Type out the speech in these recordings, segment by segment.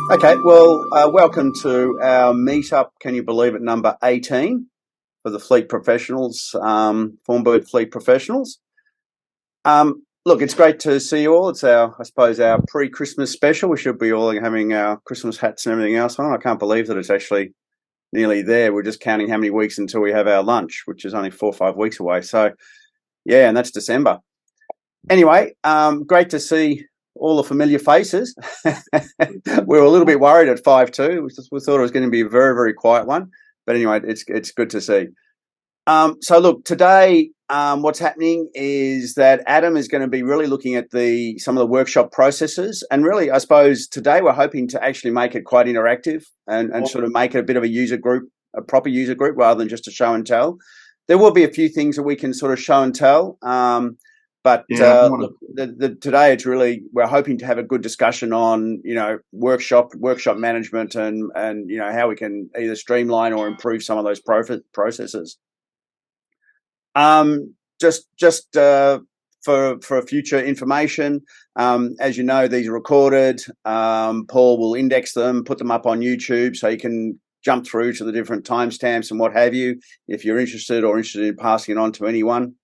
Okay, well, welcome to our meetup. Can you believe it? Number 18 for the Fleet Professionals, Thornbird Fleet Professionals. Look, it's great to see you all. It's our pre-Christmas special. We should be all having our Christmas hats and everything else on. I can't believe that it's actually nearly there. We're just counting how many weeks until we have our lunch, which is only 4 or 5 weeks away. So, yeah, and that's December. Anyway, great to see all the familiar faces. We were a little bit worried at 5-2. We thought it was going to be a very, very quiet one. But anyway, it's good to see. So look, today what's happening is that Adam is going to be really looking at some of the workshop processes. And really, I suppose today we're hoping to actually make it quite interactive and sort of make it a bit of a user group, a proper user group, rather than just a show and tell. There will be a few things that we can sort of show and tell. But look, today it's really, we're hoping to have a good discussion on, workshop management and how we can either streamline or improve some of those processes. Just for future information, as you know, these are recorded. Paul will index them, put them up on YouTube, so you can jump through to the different timestamps and what have you, if you're interested in passing it on to anyone.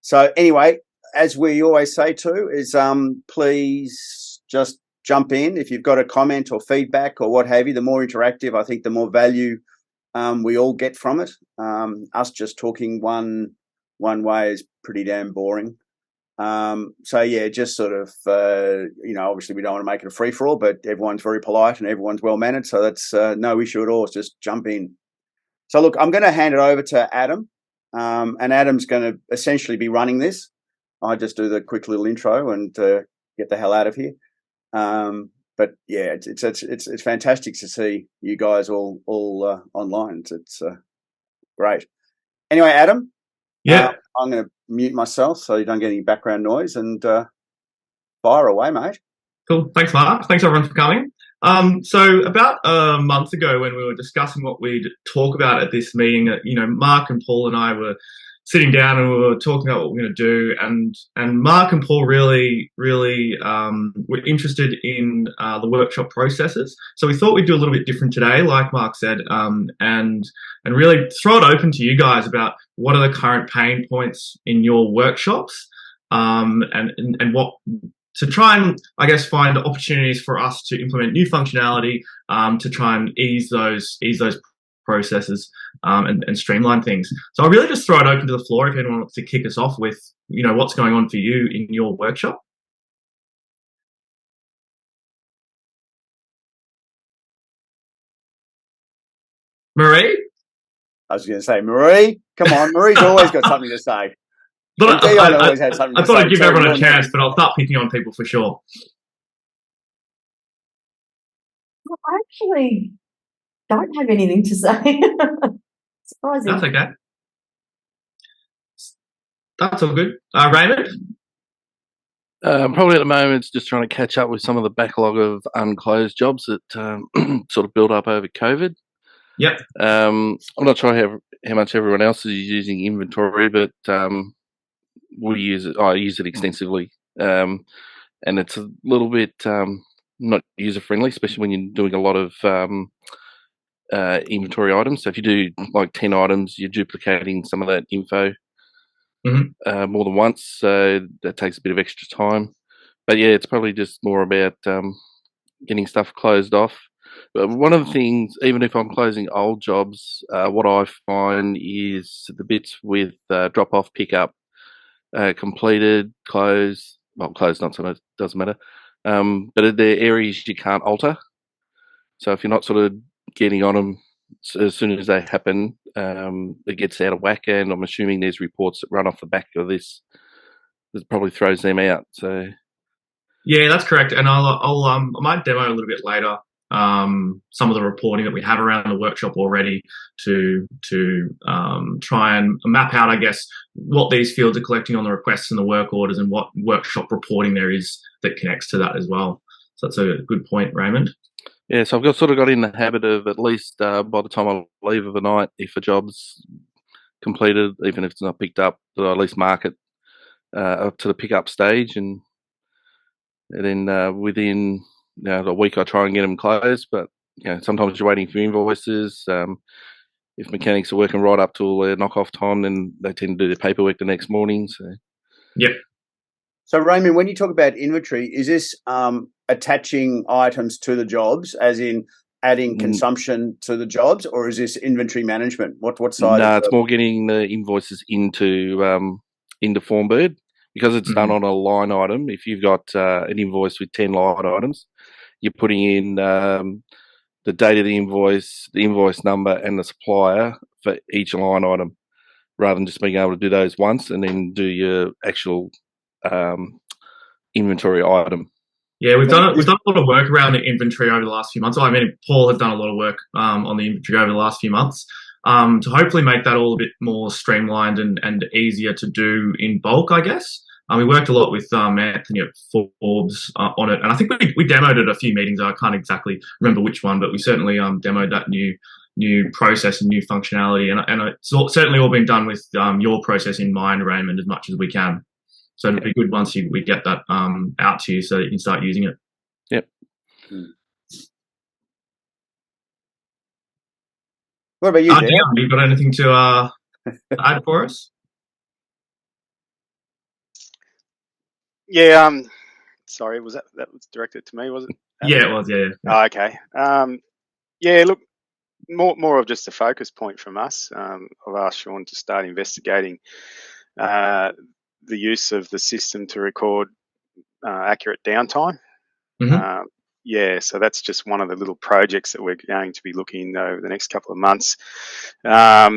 So anyway, as we always say too, is please just jump in. If you've got a comment or feedback or what have you, the more interactive, I think the more value we all get from it. Us just talking one way is pretty damn boring. So yeah, just sort of, obviously we don't want to make it a free-for-all, but everyone's very polite and everyone's well-mannered, so that's no issue at all. It's just jump in. So look, I'm going to hand it over to Adam, and Adam's going to essentially be running this. I just do the quick little intro and get the hell out of here. But yeah, it's fantastic to see you guys all online. It's great. Anyway, Adam, I'm going to mute myself so you don't get any background noise and fire away, mate. Cool. Thanks, Mark. Thanks, everyone, for coming. So about a month ago when we were discussing what we'd talk about at this meeting, Mark and Paul and I were sitting down and we were talking about what we're going to do, and Mark and Paul really were interested in the workshop processes. So we thought we'd do a little bit different today, like Mark said, and really throw it open to you guys about what are the current pain points in your workshops, and what to try and, I guess, find opportunities for us to implement new functionality, to try and ease those processes, and streamline things. So I'll really just throw it open to the floor if anyone wants to kick us off with, what's going on for you in your workshop. Marie? I was going to say, Marie, come on. Marie's always got something to say. I thought I'd give everyone a chance, but I'll start picking on people for sure. Well, I actually don't have anything to say. Surprising. That's okay. That's all good. Raymond? Probably at the moment it's just trying to catch up with some of the backlog of unclosed jobs that sort of built up over COVID. Yep. I'm not sure how much everyone else is using inventory, but I use it extensively, and it's a little bit not user friendly, especially when you're doing a lot of inventory items. So if you do like 10 items, you're duplicating some of that info more than once, so that takes a bit of extra time. But yeah, it's probably just more about getting stuff closed off. But one of the things, even if I'm closing old jobs, what I find is the bits with drop-off, pick-up, completed, closed, not so much, doesn't matter. But there are areas you can't alter. So if you're not sort of getting on them as soon as they happen, it gets out of whack, and I'm assuming there's reports that run off the back of this that probably throws them out. So yeah, that's correct. And I might demo a little bit later some of the reporting that we have around the workshop already to try and map out, I guess, what these fields are collecting on the requests and the work orders, and what workshop reporting there is that connects to that as well. So that's a good point, Raymond. Yeah, so I've sort of got in the habit of, at least by the time I leave of a night, if a job's completed, even if it's not picked up, that I at least mark it up to the pickup stage, and then within the week I try and get them closed, but sometimes you're waiting for invoices. If mechanics are working right up till their knock-off time, then they tend to do the paperwork the next morning. So, yeah. So, Raymond, when you talk about inventory, is this attaching items to the jobs, as in adding consumption to the jobs, or is this inventory management? What side? No, it's more getting the invoices into Formbird, because it's done on a line item. If you've got an invoice with 10 line items, you're putting in the date of the invoice number, and the supplier for each line item, rather than just being able to do those once and then do your actual inventory item. Yeah, we've done a lot of work around the inventory over the last few months. I mean, Paul has done a lot of work on the inventory over the last few months to hopefully make that all a bit more streamlined and easier to do in bulk, I guess. We worked a lot with Anthony at Forbes on it, and I think we demoed it a few meetings. I can't exactly remember which one, but we certainly demoed that new process and new functionality, and it's certainly all been done with your process in mind, Raymond, as much as we can. So it'd be good once we get that out to you so that you can start using it. Yep. What about you, Dan? You got anything to add for us? Yeah. Sorry, was that was directed to me? Was it? Yeah, it was. Yeah. Oh, okay. Yeah. Look, more of just a focus point from us. I've asked Sean to start investigating the use of the system to record accurate downtime. Yeah, so that's just one of the little projects that we're going to be looking over the next couple of months. I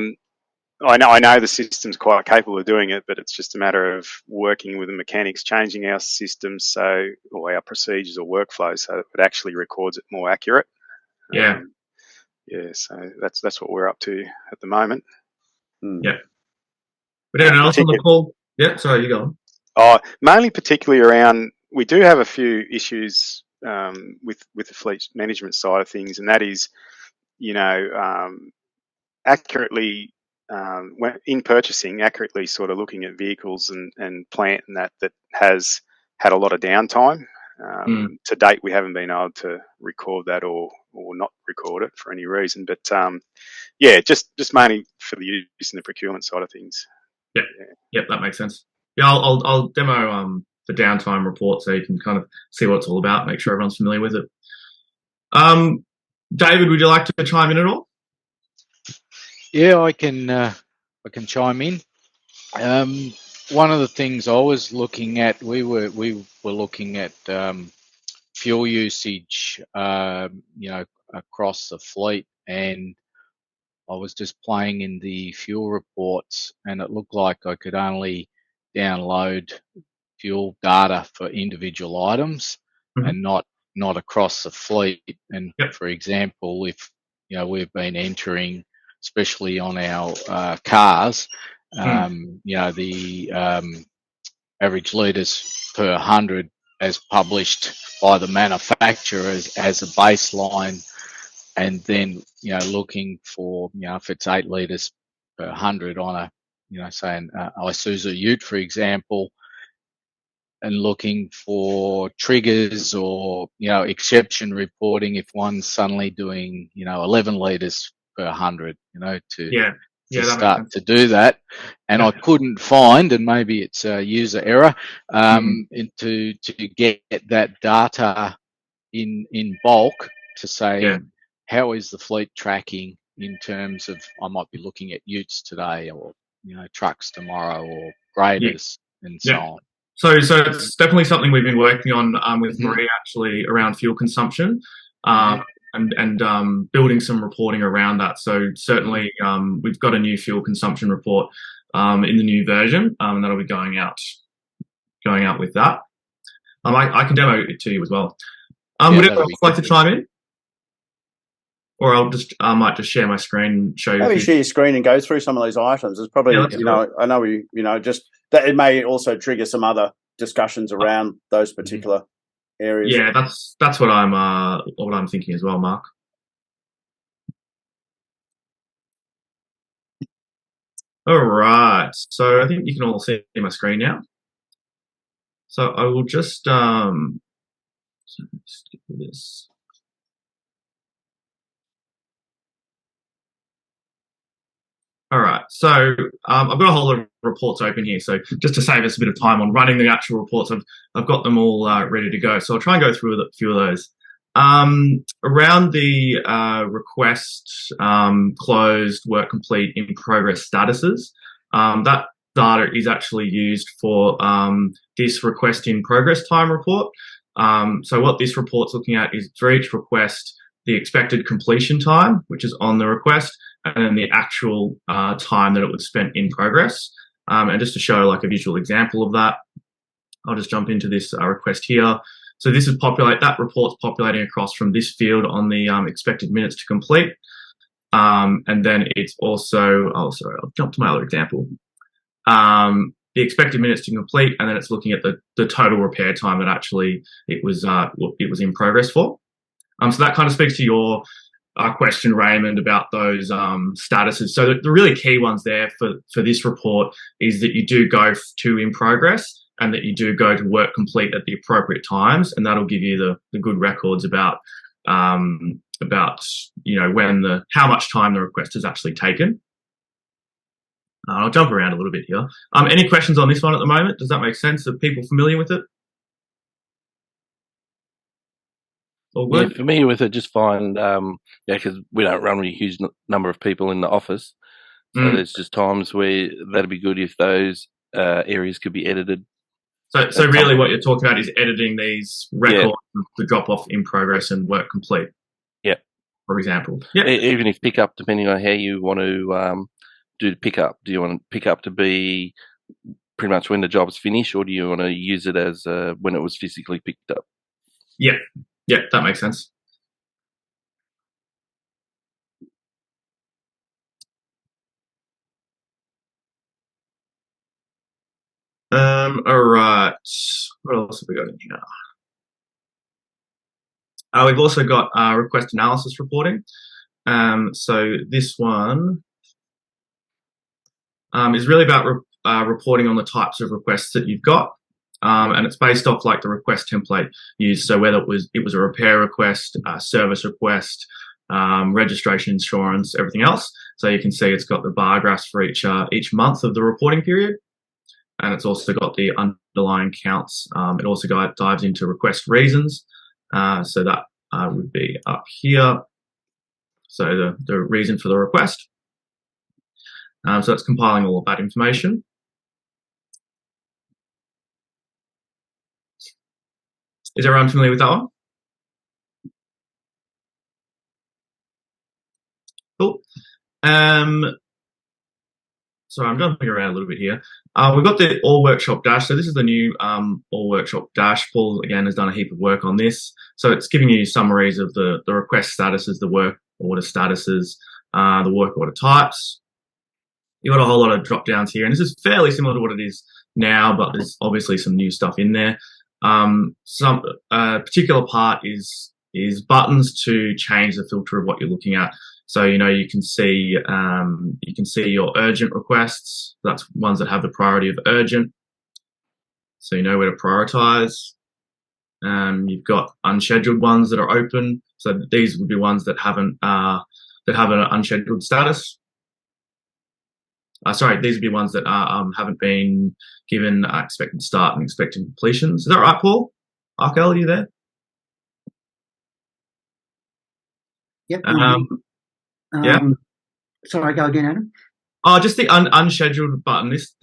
know the system's quite capable of doing it, but it's just a matter of working with the mechanics, changing our systems or our procedures or workflows so that it actually records it more accurate. Yeah. Yeah, so that's what we're up to at the moment. Yeah. But anyone else on the call? Yeah, sorry, you go on. Mainly particularly around, we do have a few issues with the fleet management side of things, and that is, accurately, when in purchasing, accurately sort of looking at vehicles and plant and that has had a lot of downtime. To date, we haven't been able to record that or not record it for any reason. But yeah, just mainly for the use in the procurement side of things. Yeah, that makes sense. Yeah, I'll demo the downtime report so you can kind of see what it's all about, make sure everyone's familiar with it. David, would you like to chime in at all? Yeah, I can chime in. One of the things I was looking at, we were looking at fuel usage, across the fleet, and I was just playing in the fuel reports, and it looked like I could only download fuel data for individual items and not across the fleet. And for example, if we've been entering, especially on our cars, the average litres per 100 as published by the manufacturers as a baseline, and then looking for if it's 8 litres per 100 on a say an Isuzu Ute, for example, and looking for triggers or exception reporting if one's suddenly doing 11 litres per 100, to start to do that. And I couldn't find, and maybe it's a user error, to get that data in bulk to say how is the fleet tracking in terms of, I might be looking at utes today, or trucks tomorrow, or graders and so on. So it's definitely something we've been working on with Marie, actually, around fuel consumption. And building some reporting around that. So certainly we've got a new fuel consumption report in the new version, and that'll be going out with that. I can demo it to you as well. Would anyone else like to chime in? Or I might just share my screen and show you. Maybe share your screen and go through some of those items. It's probably, I know just that it may also trigger some other discussions around those particular areas. Yeah, that's what I'm thinking as well, Mark. All right, so I think you can all see my screen now. So I will just So let's skip this. All right, so I've got a whole lot of reports open here. So just to save us a bit of time on running the actual reports, I've got them all ready to go. So I'll try and go through a few of those. Around the request, closed, work complete, in progress statuses, that data is actually used for this request in progress time report. So what this report's looking at is for each request, the expected completion time, which is on the request, and then the actual time that it was spent in progress. And just to show like a visual example of that, I'll just jump into this request here. So this is that report's populating across from this field on the expected minutes to complete. And then it's also, I'll jump to my other example. The expected minutes to complete, and then it's looking at the total repair time that actually it was in progress for. So that kind of speaks to your question, Raymond, about those statuses. So the really key ones there for this report is that you do go to in progress and that you do go to work complete at the appropriate times, and that'll give you the good records about how much time the request has actually taken. I'll jump around a little bit here. Any questions on this one at the moment? Does that make sense? Are people familiar with it? All good? Yeah, familiar with it, just fine. Because we don't run a huge number of people in the office. So there's just times where that'd be good if those areas could be edited. So really what you're talking about is editing these records, the drop off in progress and work complete. Yeah. For example. Yeah. Even if pickup, depending on how you want to do the pickup. Do you want pickup to be pretty much when the job's finished, or do you want to use it as when it was physically picked up? Yeah, that makes sense. All right. What else have we got in here? We've also got request analysis reporting. So this one is really about reporting on the types of requests that you've got. And it's based off like the request template used. So whether it was a repair request, a service request, registration, insurance, everything else. So you can see it's got the bar graphs for each month of the reporting period. And it's also got the underlying counts. It also dives into request reasons. So that would be up here. So the reason for the request. So it's compiling all of that information. Is everyone familiar with that one? Cool. So I'm jumping around a little bit here. We've got the All Workshop Dash. So this is the new All Workshop Dash. Paul, again, has done a heap of work on this. So it's giving you summaries of the request statuses, the work order statuses, the work order types. You've got a whole lot of drop downs here. And this is fairly similar to what it is now, but there's obviously some new stuff in there. Some particular part is buttons to change the filter of what you're looking at. So you can see your urgent requests. That's ones that have the priority of urgent. So you know where to prioritize. You've got unscheduled ones that are open. So these would be ones that have an unscheduled status. These would be ones that haven't been given expected start and expected completions. Is that right, Paul? Arkel, are you there? Yep. Yeah. Sorry, go again, Adam. Just the unscheduled button. This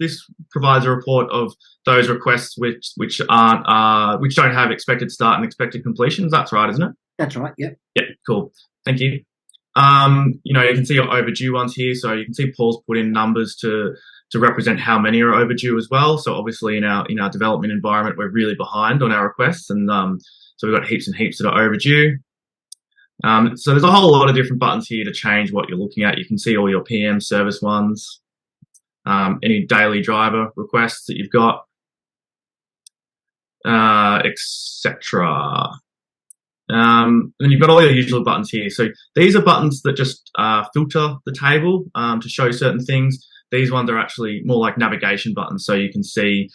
provides a report of those requests which don't have expected start and expected completions. That's right, isn't it? That's right. Yep. Yeah. Cool. Thank you. You can see your overdue ones here. So you can see Paul's put in numbers to represent how many are overdue as well. So obviously in our development environment, we're really behind on our requests, and so we've got heaps and heaps that are overdue. So there's a whole lot of different buttons here to change what you're looking at. You can see all your PM service ones, any daily driver requests that you've got, etc. Then you've got all your usual buttons here. So these are buttons that just filter the table to show certain things. These ones are actually more like navigation buttons, so you can see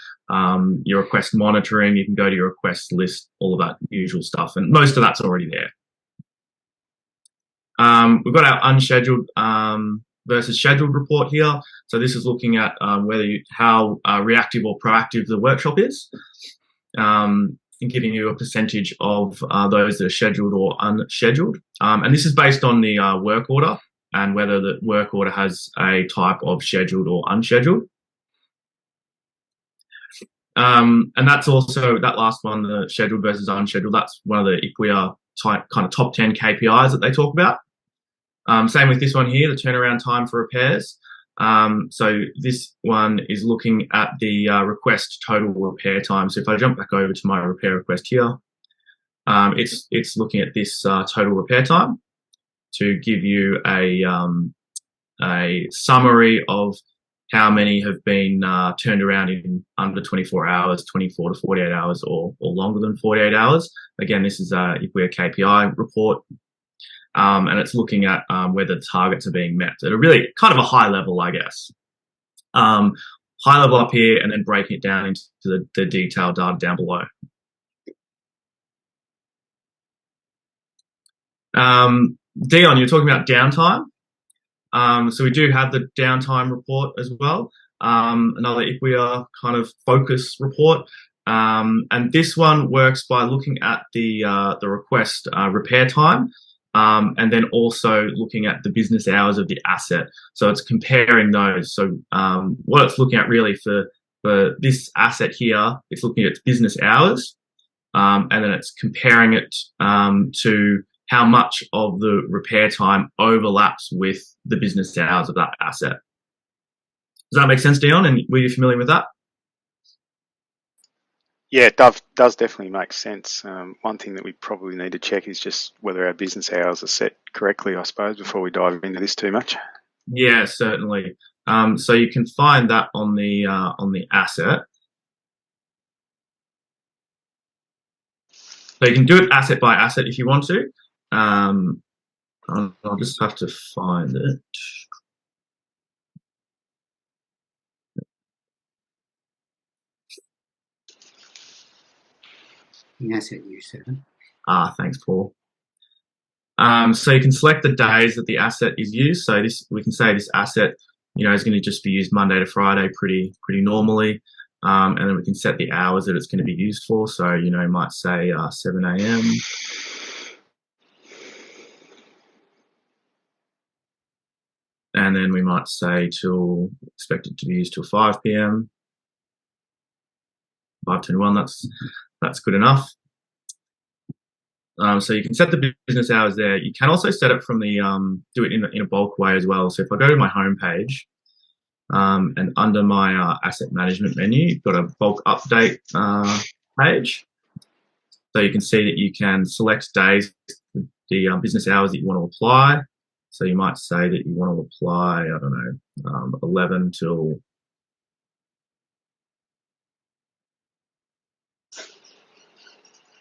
your request monitoring, you can go to your request list, all of that usual stuff, and most of that's already there. We've got our unscheduled versus scheduled report here. So this is looking at how reactive or proactive the workshop is, and giving you a percentage of those that are scheduled or unscheduled. And this is based on the work order and whether the work order has a type of scheduled or unscheduled. And that's also, that last one, the scheduled versus unscheduled, that's one of the ICWIA type kind of top 10 KPIs that they talk about. Same with this one here, the turnaround time for repairs. So this one is looking at the request total repair time. So if I jump back over to my repair request here, it's looking at this total repair time to give you a summary of how many have been turned around in under 24 hours, 24 to 48 hours, or longer than 48 hours. Again, this is a ICWIA KPI report. And it's looking at whether targets are being met at a really kind of a high level, I guess. High level up here, and then breaking it down into the detailed data down below. Dion, you're talking about downtime. So we do have the downtime report as well, another ICWIA kind of focus report. And this one works by looking at the request repair time. And then also looking at the business hours of the asset. So it's comparing those. So what it's looking at really for this asset here, it's looking at its business hours, and then it's comparing it to how much of the repair time overlaps with the business hours of that asset. Does that make sense, Dion? And were you familiar with that? Yeah, it does definitely make sense. One thing that we probably need to check is just whether our business hours are set correctly, I suppose, before we dive into this too much. Yeah, certainly. So you can find that on the asset. So you can do it asset by asset if you want to. I'll just have to find it. Asset U7. Thanks, Paul. So you can select the days that the asset is used. So we can say this asset, is going to just be used Monday to Friday pretty normally. And then we can set the hours that it's going to be used for. So, might say 7 a.m. And then we might say expect it to be used till 5 p.m. 5:21, that's good enough. So you can set the business hours there. You can also set it from do it in a bulk way as well. So if I go to my home page, and under my asset management menu, you've got a bulk update page. So you can see that you can select days, the business hours that you want to apply. So you might say that you want to apply, 11 till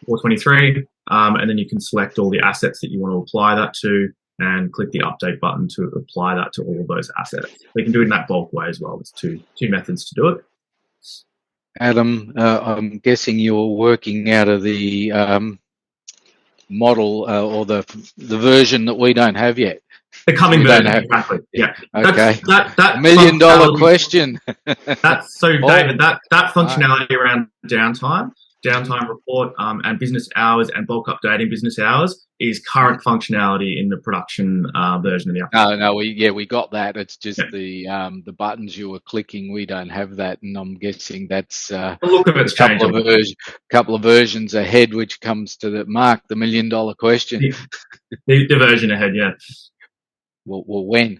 4:23, and then you can select all the assets that you want to apply that to and click the update button to apply that to all of those assets. We can do it in that bulk way as well. There's two methods to do it. Adam, I'm guessing you're working out of the model or the version that we don't have yet. The coming version, exactly. Yeah. Okay. That $1 million question. That's so, David. That functionality around downtime report, and business hours and bulk updating business hours is current functionality in the production version of the application. No, we got that. It's just the buttons you were clicking. We don't have that, and I'm guessing that's the look of it's changed. Couple of versions ahead, which comes to the $1 million question. The version ahead, yeah. Well, when?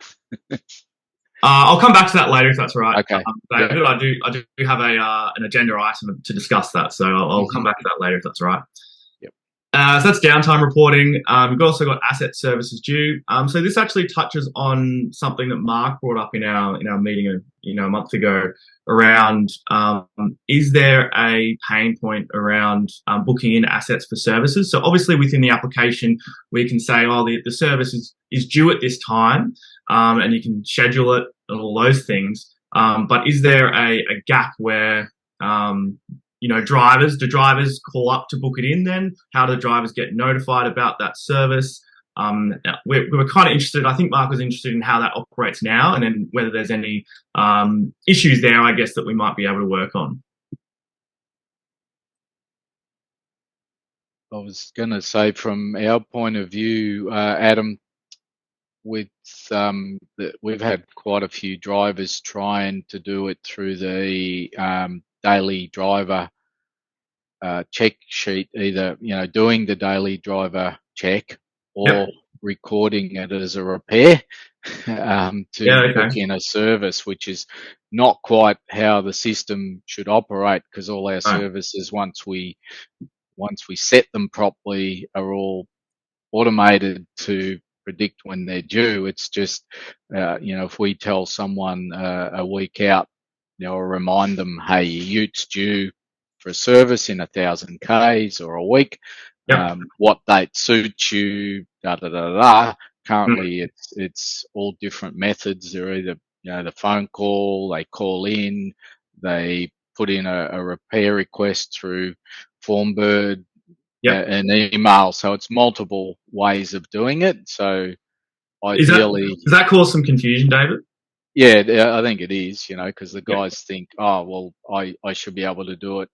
I'll come back to that later if that's all right. Okay. David, yeah. I do have an agenda item to discuss that, so I'll come back to that later if that's all right. Yep. So that's downtime reporting. We've also got asset services due. So this actually touches on something that Mark brought up in our meeting a month ago around is there a pain point around booking in assets for services? So obviously within the application we can say, the service is due at this time, and you can schedule it all those things. But is there a gap where, do drivers call up to book it in then? How do the drivers get notified about that service? We were kind of interested, I think Mark was interested in how that operates now, and then whether there's any issues there, I guess, that we might be able to work on. I was going to say, from our point of view, Adam, we've had quite a few drivers trying to do it through the daily driver check sheet, either doing the daily driver check or recording it as a repair to book in a service, which is not quite how the system should operate, because all our services, once we set them properly, are all automated to predict when they're due. It's just, if we tell someone a week out, or remind them, hey, your ute's due for a service in 1,000 Ks or a week, what date suits you, Currently, it's all different methods. They're either, the phone call, they call in, they put in a repair request through Formbird, an email. So it's multiple ways of doing it. So ideally, does that cause some confusion, David? Yeah, I think it is, because the guys think, oh, well, I should be able to do it.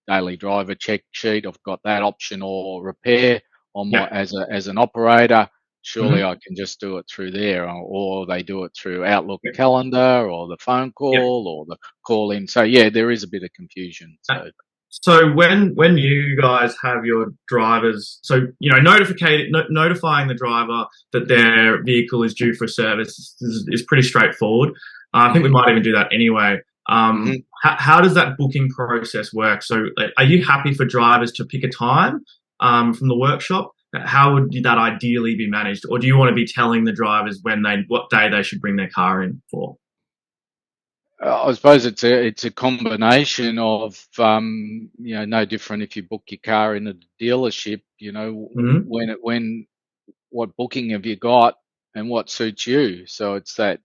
Daily driver check sheet, I've got that option, or repair on my as an operator. Surely I can just do it through there, or they do it through Outlook calendar, or the phone call, or the call in. So there is a bit of confusion. So when you guys have your drivers, notifying the driver that their vehicle is due for service is pretty straightforward. I think we might even do that anyway. How does that booking process work? So are you happy for drivers to pick a time from the workshop? How would that ideally be managed? Or do you want to be telling the drivers what day they should bring their car in for? I suppose it's a combination of, no different if you book your car in a dealership, when what booking have you got and what suits you. So it's that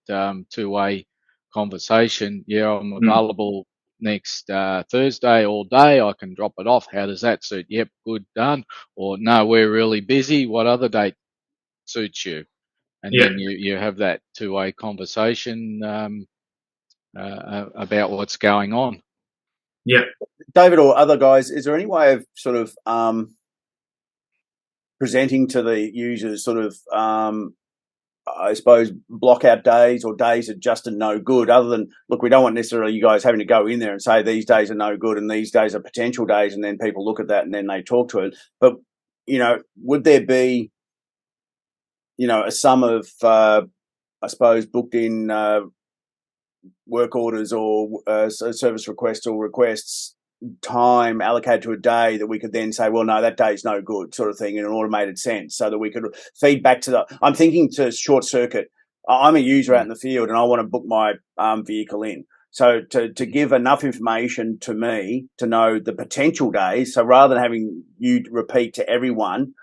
two-way conversation. I'm available next Thursday all day. I can drop it off. How does that suit? Yep, good, done. Or no, we're really busy. What other date suits you? And then you have that two-way conversation about what's going on. Yeah, David or other guys, is there any way of sort of presenting to the users sort of I suppose block out days or days that just are no good, other than, look, we don't want necessarily you guys having to go in there and say these days are no good and these days are potential days, and then people look at that and then they talk to it. But, would there be, a sum of, I suppose, booked in work orders or service requests or requests, time allocated to a day that we could then say, well, no, that day's no good, sort of thing, in an automated sense, so that we could feed back to I'm thinking to short circuit. I'm a user out in the field and I want to book my vehicle in. So to give enough information to me to know the potential days. So rather than having you repeat to everyone,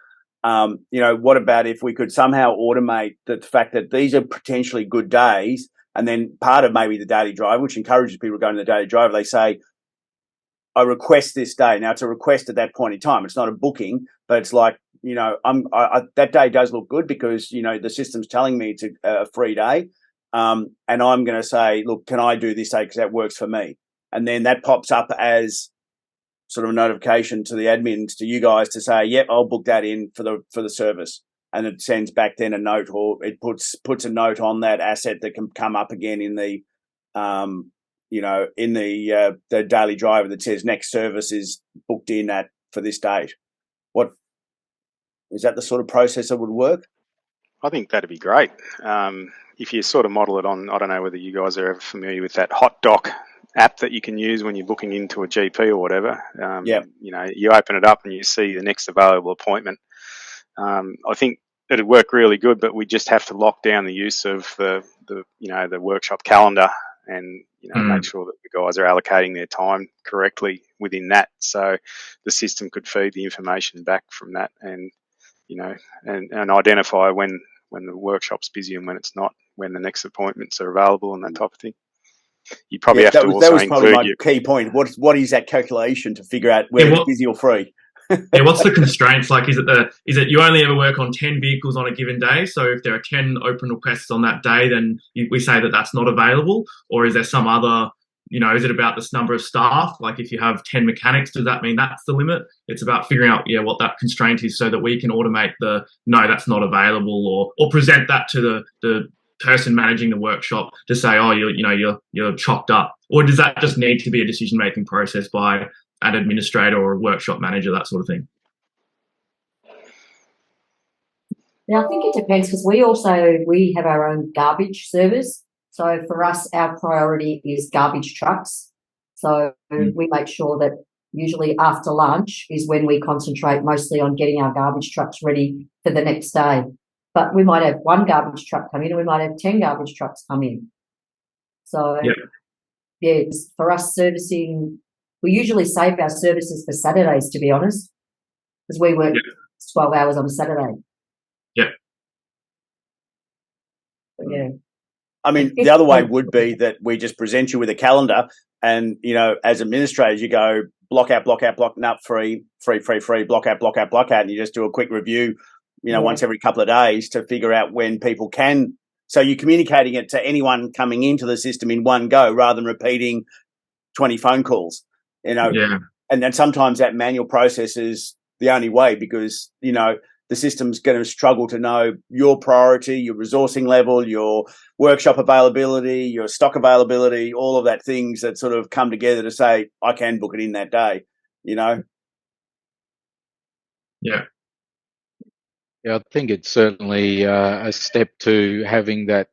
what about if we could somehow automate the fact that these are potentially good days, and then part of maybe the daily drive, which encourages people to go into the daily drive, they say, I request this day. Now, it's a request at that point in time. It's not a booking, but it's like, that day does look good because, the system's telling me it's a free day. And I'm going to say, look, can I do this day because that works for me? And then that pops up as sort of a notification to the admins, to you guys, to say, yep, I'll book that in for the service. And it sends back then a note, or it puts a note on that asset that can come up again in the in the daily driver that says next service is booked in for this date. What is that the sort of process that would work? I think that'd be great. If you sort of model it on, I don't know whether you guys are ever familiar with that HotDoc app that you can use when you're booking into a GP or whatever. You open it up and you see the next available appointment. I think it'd work really good, but we just have to lock down the use of the workshop calendar and make sure that the guys are allocating their time correctly within that. So the system could feed the information back from that, and and identify when the workshop's busy and when it's not, when the next appointments are available and that type of thing. You probably have to that also was probably include my key point. What is that calculation to figure out whether it's busy or free? Yeah, what's the constraints? Like, is it you only ever work on 10 vehicles on a given day? So if there are 10 open requests on that day, then we say that that's not available? Or is there some other, is it about this number of staff? Like if you have 10 mechanics, does that mean that's the limit? It's about figuring out, what that constraint is so that we can automate no, that's not available, or present that to the person managing the workshop to say, oh, you're chocked up. Or does that just need to be a decision-making process by an administrator or a workshop manager, that sort of thing? Now, I think it depends because we have our own garbage service. So for us, our priority is garbage trucks. So we make sure that usually after lunch is when we concentrate mostly on getting our garbage trucks ready for the next day. But we might have one garbage truck come in and we might have 10 garbage trucks come in. So, for us servicing, we usually save our services for Saturdays, to be honest, because we work 12 hours on a Saturday. Yeah. But, yeah. I mean, the other way would be that we just present you with a calendar and, as administrators, you go block out, not free, block out, and you just do a quick review, once every couple of days to figure out when people can. So you're communicating it to anyone coming into the system in one go rather than repeating 20 phone calls, Yeah. And then sometimes that manual process is the only way because, the system's going to struggle to know your priority, your resourcing level, your workshop availability, your stock availability, all of that things that sort of come together to say, I can book it in that day, Yeah. Yeah, I think it's certainly a step to having that,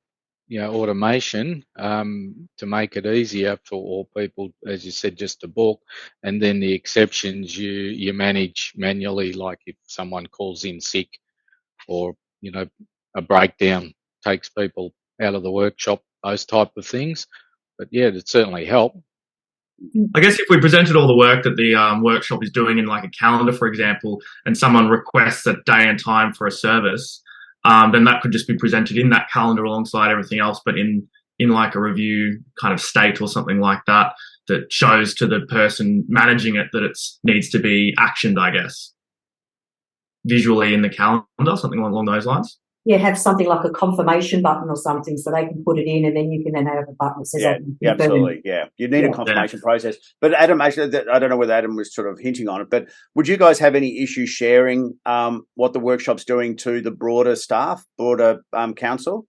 automation to make it easier for all people, as you said, just to book. And then the exceptions you manage manually, like if someone calls in sick or, a breakdown takes people out of the workshop, those type of things. But yeah, it'd certainly help. I guess if we presented all the work that the workshop is doing in like a calendar, for example, and someone requests a day and time for a service, then that could just be presented in that calendar alongside everything else, but in like a review kind of state or something like that shows to the person managing it that it needs to be actioned, I guess, visually in the calendar, something along those lines. Yeah, have something like a confirmation button or something so they can put it in and then you can then have a button that says, absolutely. Yeah. You need a confirmation process. But Adam, actually, I don't know whether Adam was sort of hinting on it, but would you guys have any issue sharing what the workshop's doing to the broader staff, broader council?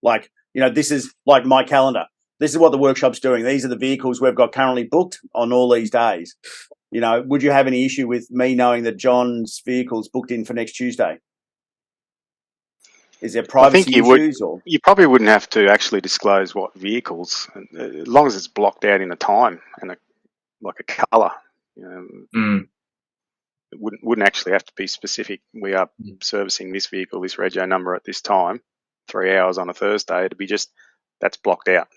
Like, this is like my calendar. This is what the workshop's doing. These are the vehicles we've got currently booked on all these days. Would you have any issue with me knowing that John's vehicle's booked in for next Tuesday? Is there privacy issues? Or you probably wouldn't have to actually disclose what vehicles, as long as it's blocked out in a time and like a colour. It wouldn't actually have to be specific. We are servicing this vehicle, this rego number at this time, 3 hours on a Thursday. It'd be just that's blocked out.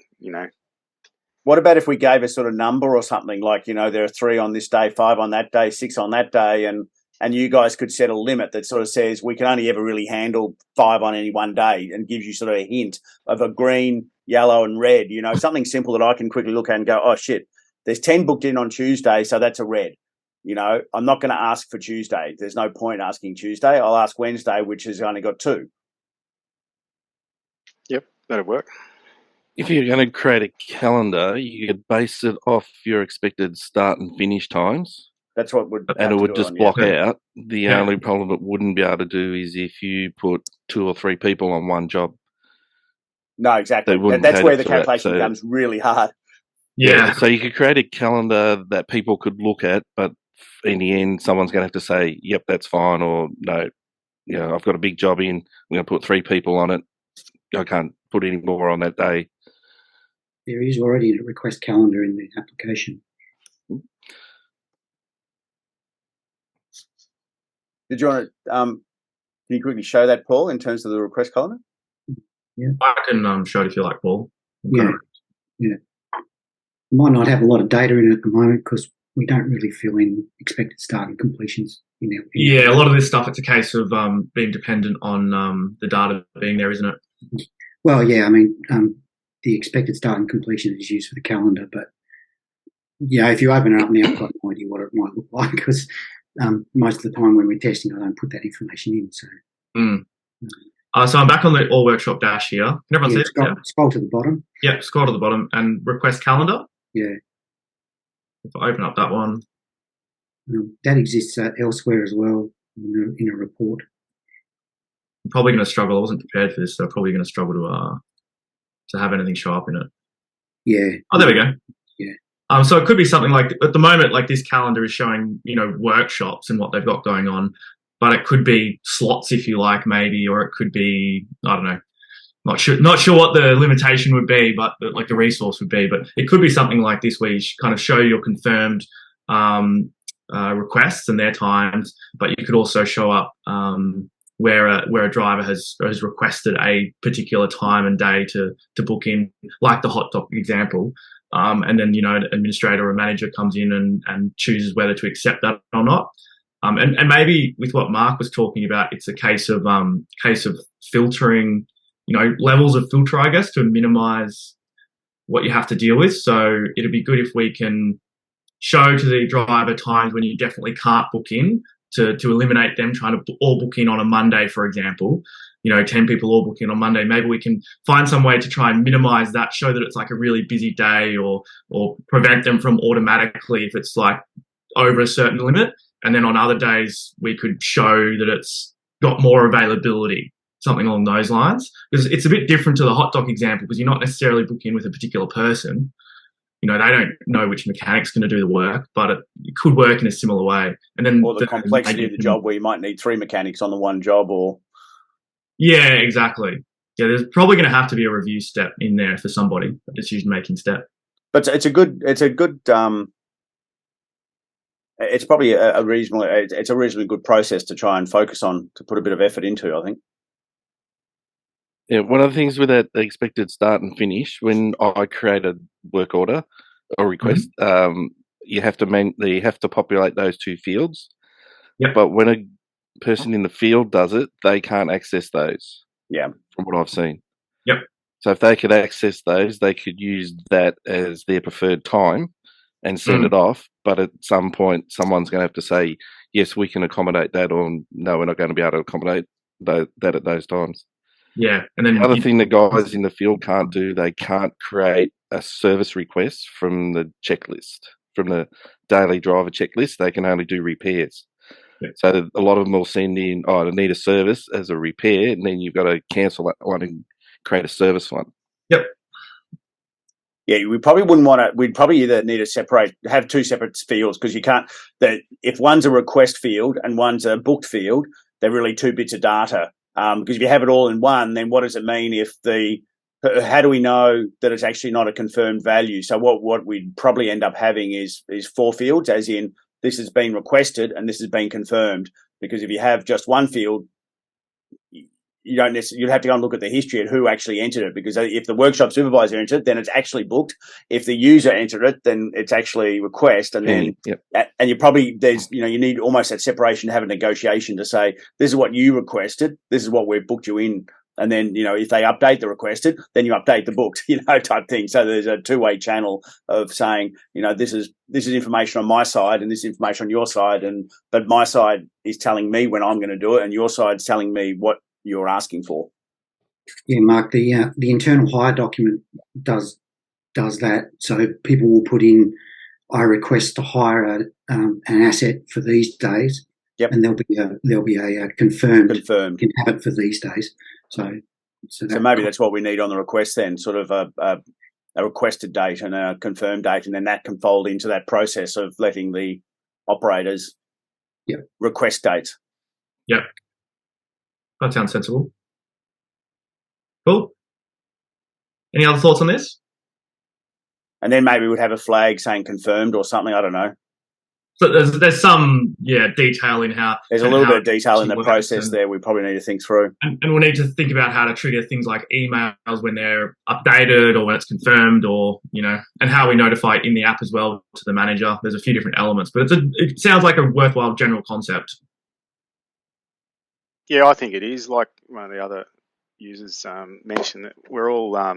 What about if we gave a sort of number or something like there are 3 on this day, 5 on that day, 6 on that day, and you guys could set a limit that sort of says we can only ever really handle 5 on any one day and gives you sort of a hint of a green, yellow and red, something simple that I can quickly look at and go, oh, shit, there's 10 booked in on Tuesday, so that's a red. I'm not going to ask for Tuesday. There's no point asking Tuesday. I'll ask Wednesday, which has only got 2. Yep, that'll work. If you're going to create a calendar, you could base it off your expected start and finish times. That's what would and it would just block out. The only problem it wouldn't be able to do is if you put 2 or 3 people on one job. No, exactly. That's where the calculation becomes really hard. Yeah. So you could create a calendar that people could look at, but in the end, someone's going to have to say, "Yep, that's fine," or "No, I've got a big job in. I'm going to put 3 people on it. I can't put any more on that day." There is already a request calendar in the application. Did you want to, can you quickly show that, Paul, in terms of the request calendar? Yeah. I can show it if you like, Paul. Yeah. We might not have a lot of data in it at the moment because we don't really fill in expected start and completions in our. Yeah, a lot of this stuff, it's a case of being dependent on the data being there, isn't it? Well, yeah, I mean, the expected start and completion is used for the calendar, but yeah, if you open it up now, I've got no idea what it might look like because most of the time when we're testing, I don't put that information in. So, so I'm back on the all workshop dash here. Can everyone see it? Scroll to the bottom. Yep, scroll to the bottom and request calendar. Yeah. If I open up that one. That exists elsewhere as well in a report. I'm probably going to struggle. I wasn't prepared for this, so I'm probably going to struggle to have anything show up in it. Yeah. Oh, there we go. Yeah. So it could be something like, at the moment, like this calendar is showing, workshops and what they've got going on, but it could be slots, if you like, maybe, or it could be, I don't know, not sure what the limitation would be, but like the resource would be, but it could be something like this where you kind of show your confirmed requests and their times, but you could also show up where a driver has requested a particular time and day to book in, like the hot dog example. And then, an administrator or a manager comes in and chooses whether to accept that or not. And maybe with what Mark was talking about, it's a case of filtering, levels of filter, I guess, to minimize what you have to deal with. So it'd be good if we can show to the driver times when you definitely can't book in to eliminate them trying to all book in on a Monday, for example. 10 people all book in on Monday. Maybe we can find some way to try and minimize that, show that it's like a really busy day, or prevent them from automatically if it's like over a certain limit. And then on other days, we could show that it's got more availability, something along those lines. Because it's a bit different to the hot dog example, because you're not necessarily booking with a particular person. They don't know which mechanic's going to do the work, but it could work in a similar way. And then or the complexity of the job where you might need 3 mechanics on the one job, or yeah, exactly. Yeah, there's probably going to have to be a review step in there for somebody, a decision-making step. But it's probably a reasonably good process to try and focus on, to put a bit of effort into, I think. Yeah, one of the things with that expected start and finish, when I create a work order or request, you have to populate those 2 fields. Yep. But when a person in the field does it, they can't access those. Yeah. From what I've seen. Yep. So if they could access those, they could use that as their preferred time and send it off. But at some point, someone's going to have to say, yes, we can accommodate that, or no, we're not going to be able to accommodate that at those times. Yeah. And then the other thing the guys in the field can't do, they can't create a service request from the checklist, from the daily driver checklist. They can only do repairs. Yeah. So a lot of them will send in, I need a service as a repair, and then you've got to cancel that one and create a service one. Yep. Yeah, we probably wouldn't want to. We'd probably either need to have 2 separate fields, because you can't. If one's a request field and one's a booked field, they're really 2 bits of data. Because if you have it all in one, then what does it mean how do we know that it's actually not a confirmed value? So what we'd probably end up having is 4 fields, as in this has been requested and this has been confirmed. Because if you have just one field, you'd have to go and look at the history of who actually entered it. Because if the workshop supervisor entered it, then it's actually booked. If the user entered it, then it's actually request. And then, and you probably, you need almost that separation to have a negotiation to say, this is what you requested. This is what we've booked you in. And then, if they update the requested, then you update the booked, type thing. So there's a 2-way channel of saying, this is information on my side and this is information on your side. But my side is telling me when I'm going to do it, and your side's telling me what you're asking for. Yeah, Mark, the internal hire document does that. So people will put in, I request to hire an asset for these days. Yep. And there'll be a confirmed. You can have it for these days. So maybe that's what we need on the request then, sort of a requested date and a confirmed date, and then that can fold into that process of letting the operators request dates. Yep. That sounds sensible. Cool. Any other thoughts on this? And then maybe we'd have a flag saying confirmed or something. I don't know. So there's some detail in how there's a little bit of detail in the process there. We probably need to think through, and we'll need to think about how to trigger things like emails when they're updated or when it's confirmed, or and how we notify it in the app as well to the manager. There's a few different elements, but it sounds like a worthwhile general concept. Yeah, I think it is. Like one of the other users mentioned that we're all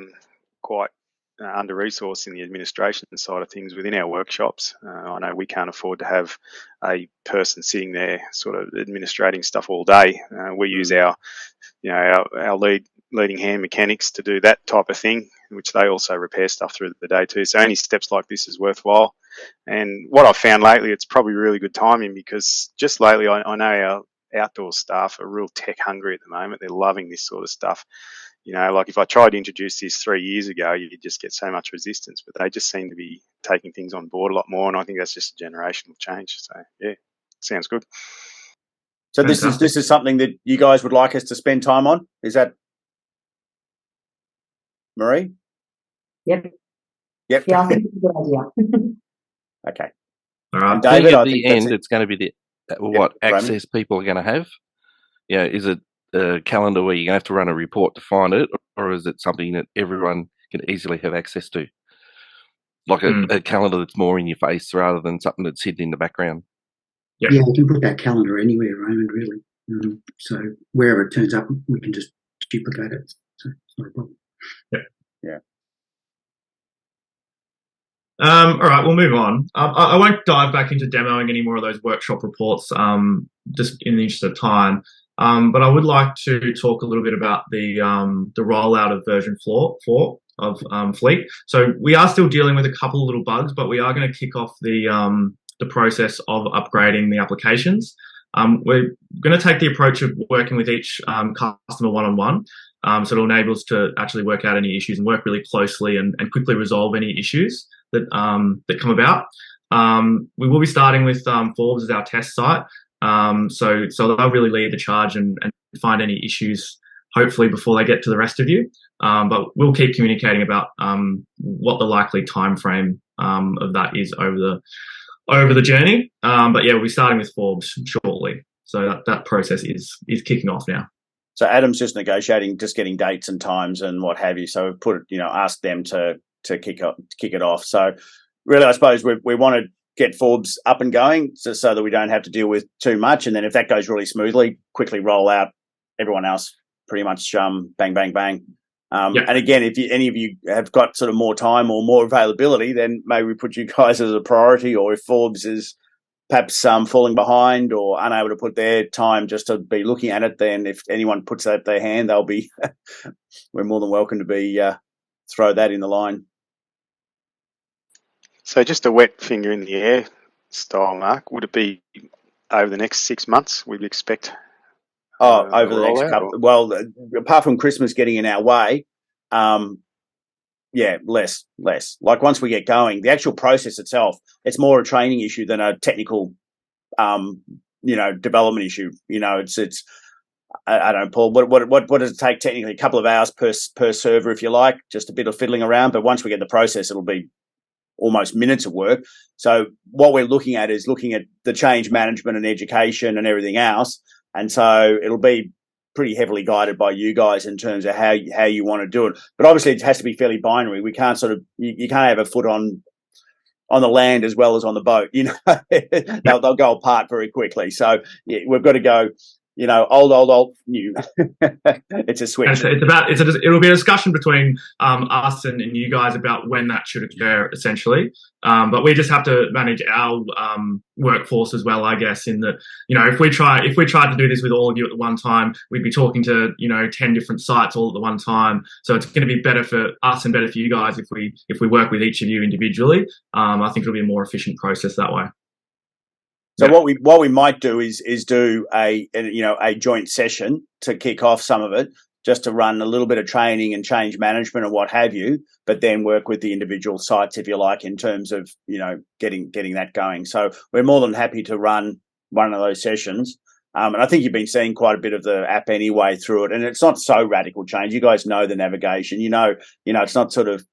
quite under-resourced in the administration side of things within our workshops. I know we can't afford to have a person sitting there sort of administrating stuff all day. We use our leading hand mechanics to do that type of thing, which they also repair stuff through the day too. So any steps like this is worthwhile. And what I've found lately, it's probably really good timing, because just lately I know our outdoor staff are real tech hungry at the moment. They're loving this sort of stuff. Like if I tried to introduce this 3 years ago, you'd just get so much resistance, but they just seem to be taking things on board a lot more. And I think that's just a generational change. So yeah, sounds good. So this is something that you guys would like us to spend time on? Is that Marie? Yep. Yeah, I think it's a good idea. Okay. All right. David, at the end, it's going to be what access Raymond? people are going to have. Is it a calendar where you're going to have to run a report to find it, or is it something that everyone can easily have access to? Like a calendar that's more in your face rather than something that's hidden in the background. Yeah, you can put that calendar anywhere, Raymond, really. So wherever it turns up, we can just duplicate it. So it's not a problem. Yeah. All right, we'll move on. I won't dive back into demoing any more of those workshop reports, just in the interest of time. But I would like to talk a little bit about the rollout of version 4 of Fleet. So we are still dealing with a couple of little bugs, but we are going to kick off the process of upgrading the applications. We're going to take the approach of working with each customer one-on-one. So it'll enable us to actually work out any issues and work really closely and quickly resolve any issues that come about. We will be starting with Forbes as our test site. So they'll really lead the charge and find any issues, hopefully, before they get to the rest of you. But we'll keep communicating about what the likely time frame of that is over the journey. But yeah, we'll be starting with Forbes shortly. So that process is kicking off now. So Adam's just negotiating, just getting dates and times and what have you. So we've asked them to kick it off. So really, I suppose we want to get Forbes up and going so that we don't have to deal with too much. And then if that goes really smoothly, quickly roll out everyone else pretty much bang, bang, bang. And again, if any of you have got sort of more time or more availability, then maybe we put you guys as a priority, or if Forbes is perhaps falling behind or unable to put their time just to be looking at it, then if anyone puts that their hand, they'll be we're more than welcome to be throw that in the line. So just a wet finger in the air style, Mark, would it be over the next 6 months we'd expect? Over the next couple. Well, apart from Christmas getting in our way, less. Like once we get going, the actual process itself, it's more a training issue than a technical, development issue. It's. I don't know, Paul. What does it take technically? A couple of hours per server, if you like, just a bit of fiddling around. But once we get the process, it'll be almost minutes of work. So what we're looking at is looking at the change management and education and everything else. And so it'll be pretty heavily guided by you guys in terms of how you want to do it. But obviously it has to be fairly binary. We can't you can't have a foot on the land as well as on the boat. They'll go apart very quickly. So yeah, we've got to go, old, new. It's a switch. It'll be a discussion between us and you guys about when that should occur, essentially. But we just have to manage our workforce as well, I guess. In that, if we tried to do this with all of you at the one time, we'd be talking to 10 different sites all at the one time. So it's going to be better for us and better for you guys if we work with each of you individually. I think it'll be a more efficient process that way. So what we might do is do a joint session to kick off some of it, just to run a little bit of training and change management and what have you, but then work with the individual sites, if you like, in terms of getting that going. So we're more than happy to run one of those sessions. And I think you've been seeing quite a bit of the app anyway through it, and it's not so radical change. You guys know the navigation. It's not sort of.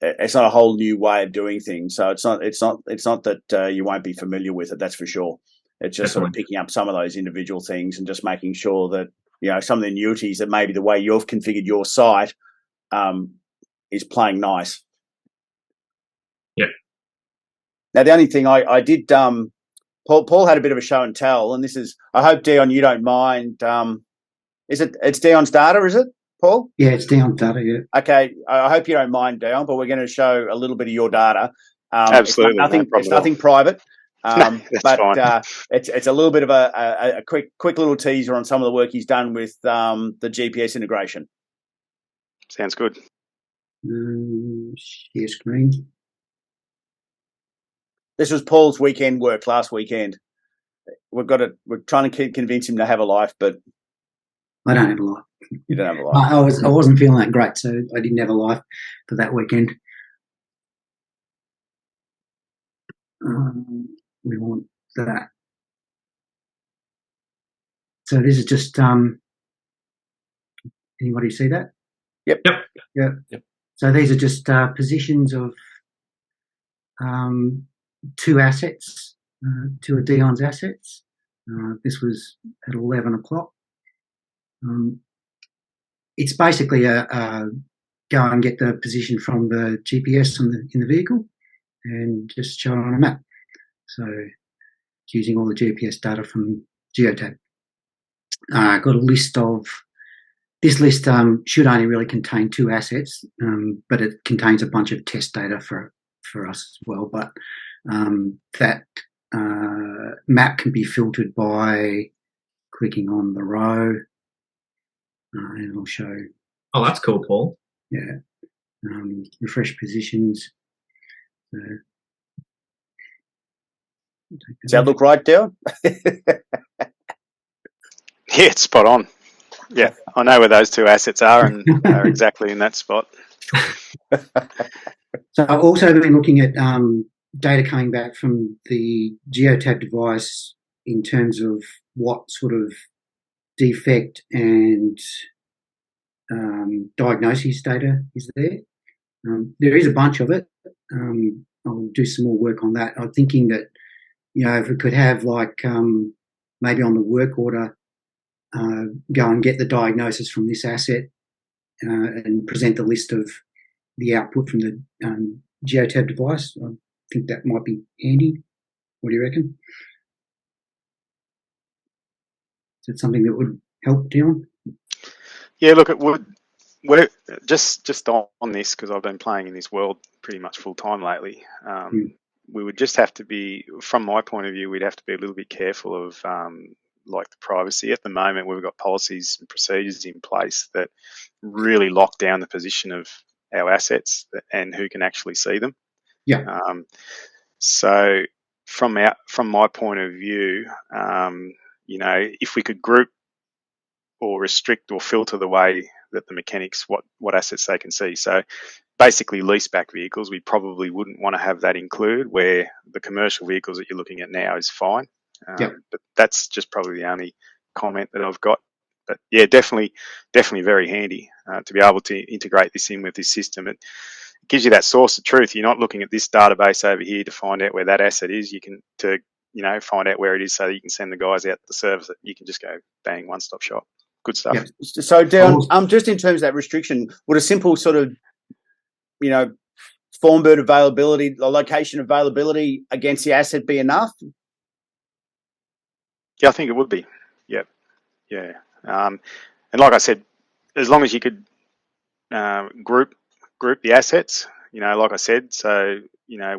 It's not a whole new way of doing things. So it's not that you won't be familiar with it. That's for sure. It's just sort of picking up some of those individual things and just making sure that, some of the annuities that maybe the way you've configured your site is playing nice. Yeah. Now, the only thing I did, Paul had a bit of a show and tell, and this is, I hope, Dion, you don't mind. It's Dion's data, is it? Paul? Yeah, it's down data. Yeah. Okay, I hope you don't mind, Dion, but we're going to show a little bit of your data. Absolutely, it's nothing. no problem It's nothing private. That's but fine. it's a little bit of a quick little teaser on some of the work he's done with the GPS integration. Sounds good. Share screen. This was Paul's weekend work last weekend. We're trying to convince him to have a life, but I don't have a life. You don't have a life. I wasn't feeling that great, so I didn't have a life for that weekend. We want that. So this is just anybody see that? Yep. So these are just positions of two assets, two of Dion's assets. This was at 11 o'clock. It's basically a go and get the position from the GPS in the vehicle and just show it on a map. So it's using all the GPS data from Geotab. Got a list of, this list should only really contain two assets, but it contains a bunch of test data for us as well. But that map can be filtered by clicking on the row, and it'll show. Oh, that's cool, Paul. Yeah. Refresh positions. So, does that look right, Dale? Yeah, it's spot on. Yeah, I know where those two assets are and are exactly in that spot. So I've also been looking at data coming back from the Geotab device in terms of what sort of defect and diagnosis data is there. There is a bunch of it. I'll do some more work on that. I'm thinking that, if we could have maybe on the work order, go and get the diagnosis from this asset and present the list of the output from the Geotab device. I think that might be handy. What do you reckon? Is that something that would help, Dion? Yeah, look, it would. Just on this, because I've been playing in this world pretty much full time lately. We would just have to be, from my point of view, we'd have to be a little bit careful of the privacy. At the moment, we've got policies and procedures in place that really lock down the position of our assets and who can actually see them. Yeah. So from my point of view, if we could group or restrict or filter the way that the mechanics what assets they can see. So basically leaseback vehicles, we probably wouldn't want to have that included, where the commercial vehicles that you're looking at now is fine. But that's just probably the only comment that I've got. But yeah, definitely very handy to be able to integrate this in with this system. It gives you that source of truth. You're not looking at this database over here to find out where that asset is. You can find out where it is so that you can send the guys out to service it. You can just go bang, one-stop shop. Good stuff. Yeah. So Darren, just in terms of that restriction, would a simple sort of, form bird availability, or location availability against the asset be enough? Yeah, I think it would be. Yep. Yeah. And like I said, as long as you could group the assets, like I said, so,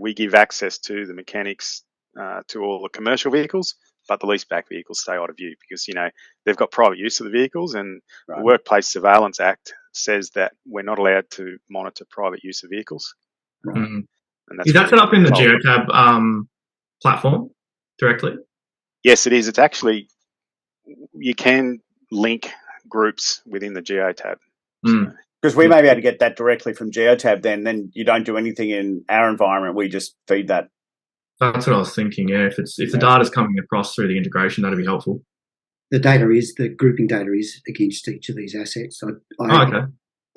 we give access to the mechanics to all the commercial vehicles, but the leaseback vehicles stay out of view because, they've got private use of the vehicles, and Right. The Workplace Surveillance Act says that we're not allowed to monitor private use of vehicles. Right. Mm-hmm. And that's is that set up in the told. Geotab platform directly? Yes, it is. It's actually, you can link groups within the Geotab. Mm. Because we may be able to get that directly from Geotab then you don't do anything in our environment. We just feed that. That's what I was thinking, yeah. If the data's coming across through the integration, that'd be helpful. The grouping data is against each of these assets. Okay.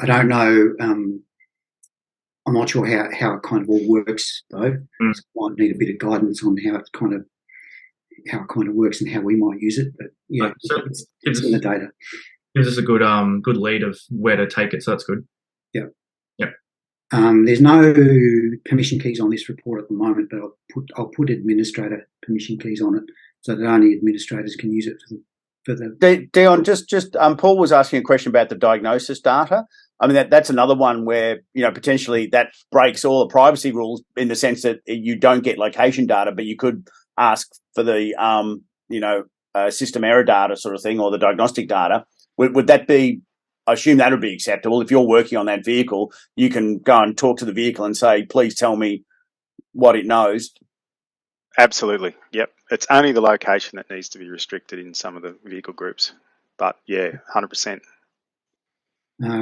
I don't know. I'm not sure how it kind of all works though. So I might need a bit of guidance on how it kind of works and how we might use it. But yeah, it's in the data. Gives us a good lead of where to take it, so that's good. Yeah. Yep. There's no permission keys on this report at the moment, but I'll put administrator permission keys on it so that only administrators can use it for the. Dion, just Paul was asking a question about the diagnosis data. I mean, that's another one where, potentially that breaks all the privacy rules in the sense that you don't get location data, but you could ask for the, system error data sort of thing, or the diagnostic data. Would that be, I assume that would be acceptable. If you're working on that vehicle, you can go and talk to the vehicle and say, please tell me what it knows. Absolutely. Yep. It's only the location that needs to be restricted in some of the vehicle groups. But yeah, 100%.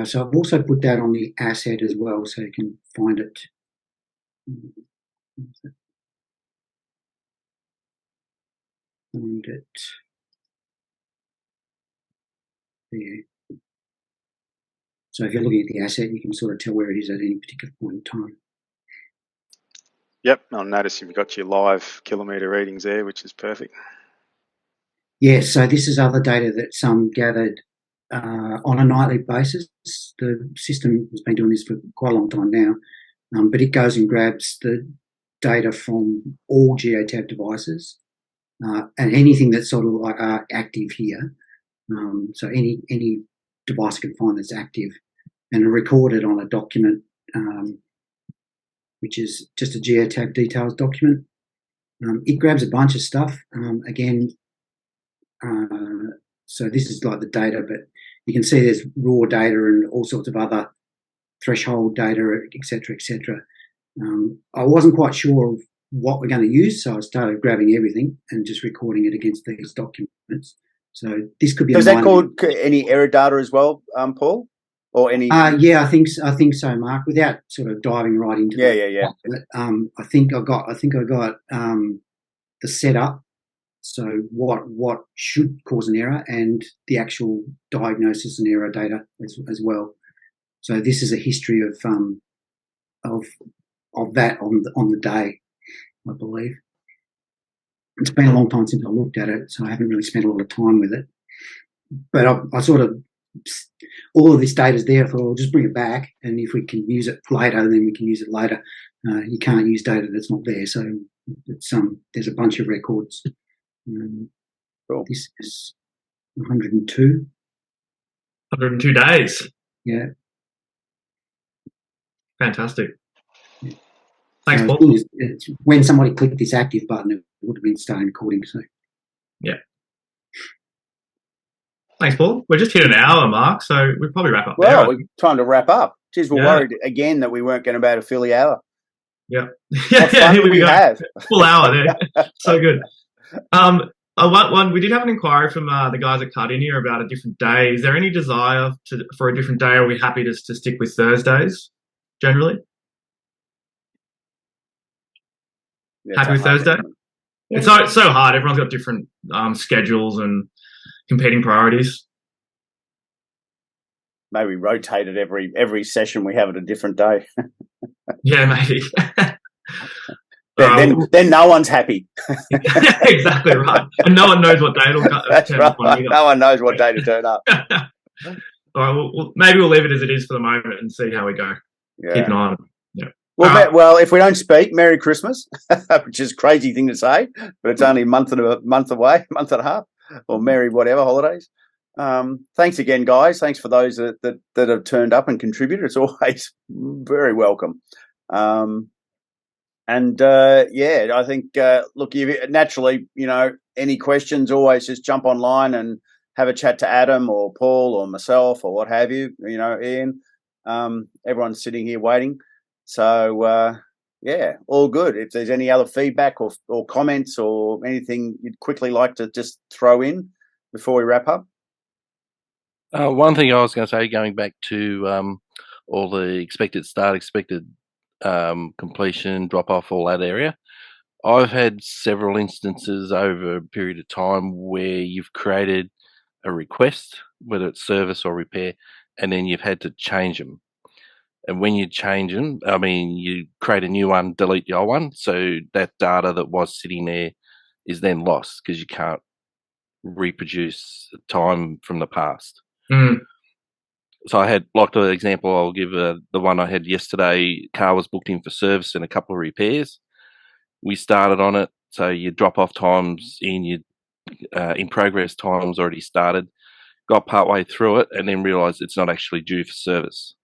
So I've also put that on the asset as well, so you can find it. Find it there. So if you're looking at the asset, you can sort of tell where it is at any particular point in time. Yep. I'll notice you've got your live kilometre readings there, which is perfect. Yes. So this is other data that's gathered on a nightly basis. The system has been doing this for quite a long time now, but it goes and grabs the data from all Geotab devices and anything that's sort of like active here. So any device can find that's active, and record it on a document, which is just a Geotab details document. It grabs a bunch of stuff. So this is like the data, but you can see there's raw data and all sorts of other threshold data, etc., etc. I wasn't quite sure of what we're going to use, so I started grabbing everything and just recording it against these documents. So this could be. Is that called any error data as well, Paul, or any? Yeah, I think so, Mark. Without sort of diving right into Yeah. I think I got the setup. So what should cause an error, and the actual diagnosis and error data as well. So this is a history of that on the day, I believe. It's been a long time since I looked at it, so I haven't really spent a lot of time with it. But I sort of, all of this data is there, I thought I'll just bring it back, and if we can use it later, then we can use it later. You can't use data that's not there, so it's there's a bunch of records. Cool. This is 102. 102 days. Yeah. Fantastic. Yeah. Thanks, Paul. It's when somebody clicked this active button, it would have been starting recording. So. Yeah. Thanks, Paul. We're just hit an hour, Mark, so we'll probably wrap up there. Well, we're trying to wrap up. Geez, we're worried again that we weren't going to be able to fill the hour. Yeah. Here we go. Full hour there. So good. We did have an inquiry from the guys at Cardinia about a different day. Is there any desire for a different day, or are we happy to stick with Thursdays generally? Happy with Thursday? Yeah. It's so hard. Everyone's got different schedules and competing priorities. Maybe rotate it every session we have at a different day. Yeah, maybe. Then no one's happy. Exactly right. And no one knows what day it'll turn up on either. No one knows what day to turn up. All right, maybe we'll leave it as it is for the moment and see how we go. Yeah. Keep an eye on it. Yeah. Well, if we don't speak, Merry Christmas, which is a crazy thing to say, but it's only a month and a half, or Merry whatever holidays. Thanks again, guys. Thanks for those that have turned up and contributed. It's always very welcome. I think, look, naturally, any questions, always just jump online and have a chat to Adam or Paul or myself or what have you, Ian. Everyone's sitting here waiting. So, all good. If there's any other feedback or comments or anything you'd quickly like to just throw in before we wrap up. One thing I was going to say, going back to all the expected start, expected completion, drop off, all that area. I've had several instances over a period of time where you've created a request, whether it's service or repair, and then you've had to change them. And when you change them, you create a new one, delete the old one. So that data that was sitting there is then lost because you can't reproduce time from the past. Mm. So I had, like the example I'll give, the one I had yesterday, car was booked in for service and a couple of repairs. We started on it, so you drop off times in, you in progress time's already started. Got partway through it and then realised it's not actually due for service.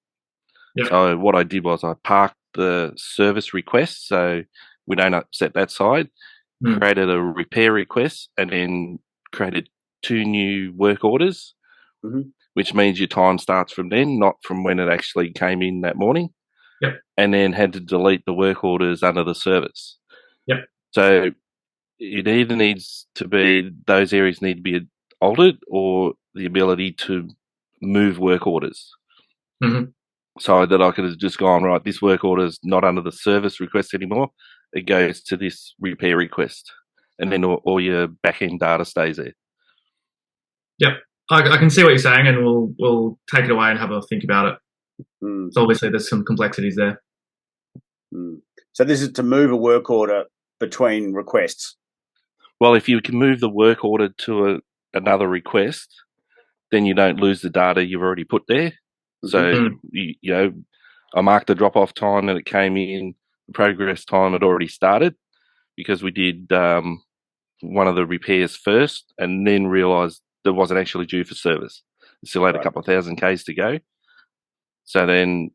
Yep. So what I did was I parked the service request so we don't upset that side, created a repair request, and then created 2 new work orders, which means your time starts from then, not from when it actually came in that morning. Yep. And then had to delete the work orders under the service. Yep. So it either needs to be, those areas need to be altered, or the ability to move work orders. So that I could have just gone, right, this work order is not under the service request anymore. It goes to this repair request. And then all your back-end data stays there. Yep. I can see what you're saying, and we'll take it away and have a think about it. So obviously there's some complexities there. So this is to move a work order between requests. Well, if you can move the work order to another request, then you don't lose the data you've already put there. So, you know, I marked the drop-off time that it came in, the progress time had already started, because we did one of the repairs first and then realised that wasn't actually due for service. It still had a couple of thousand Ks to go. So then,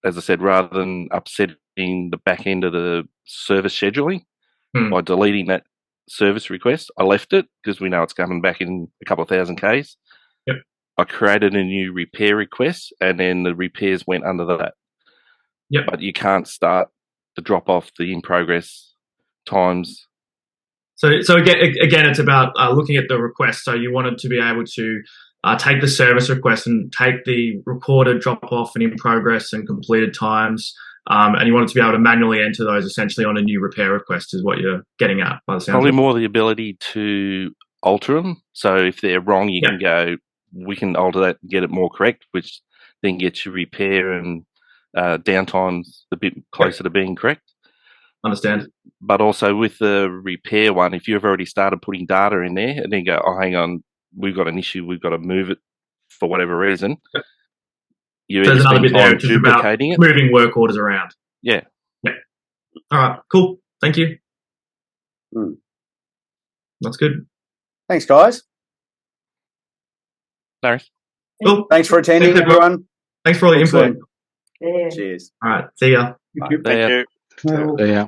as I said, rather than upsetting the back end of the service scheduling by deleting that service request, I left it because we know it's coming back in a couple of thousand Ks. Yep. I created a new repair request, and then the repairs went under that. Yep. But you can't start the drop off the in progress times. So again, it's about looking at the request. So you wanted to be able to take the service request and take the recorded drop off and in progress and completed times, and you wanted to be able to manually enter those essentially on a new repair request, is what you're getting at by the sound. Probably more the ability to alter them. So if they're wrong, you can go, we can alter that and get it more correct, which then gets your repair and downtimes a bit closer to being correct. Understand. But also with the repair one, if you've already started putting data in there and then go, oh, hang on, we've got an issue, we've got to move it for whatever reason, you either spend time duplicating it. Moving work orders around. Yeah. Yeah. All right, cool. Thank you. That's good. Thanks, guys. No. Cool. Thanks for attending, everyone. Thanks for all the input. Yeah. Cheers. All right. See ya. Thank you. Yeah.